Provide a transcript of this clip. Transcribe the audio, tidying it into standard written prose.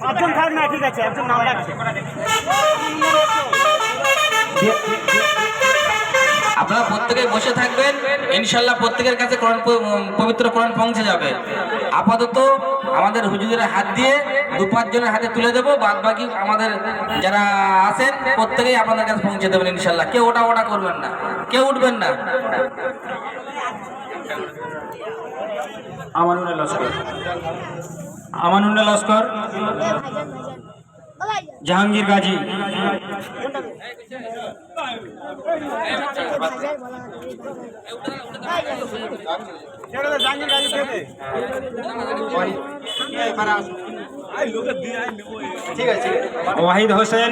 একজন থাক না, ঠিক আছে, একজন নাম ডাকছে। আপনারা প্রত্যেকে বসে থাকবেন, ইনশাল্লাহ প্রত্যেকের কাছে পবিত্র কোরআন পৌঁছে যাবে। আপাতত আমাদের হুজুরের হাত দিয়ে 2-5 জনের হাতে তুলে দেবো, বাদ বাকি আমাদের যারা আছেন প্রত্যেকেই আপনাদের কাছে পৌঁছে দেবেন ইনশাল্লাহ। কেউ ওটা করবেন না, কেউ উঠবেন না। আমানুল্লাহ লস্কর, আমানুল্লাহ লস্কর, জাহাঙ্গীর গাজী, ওয়াহিদ হোসেন,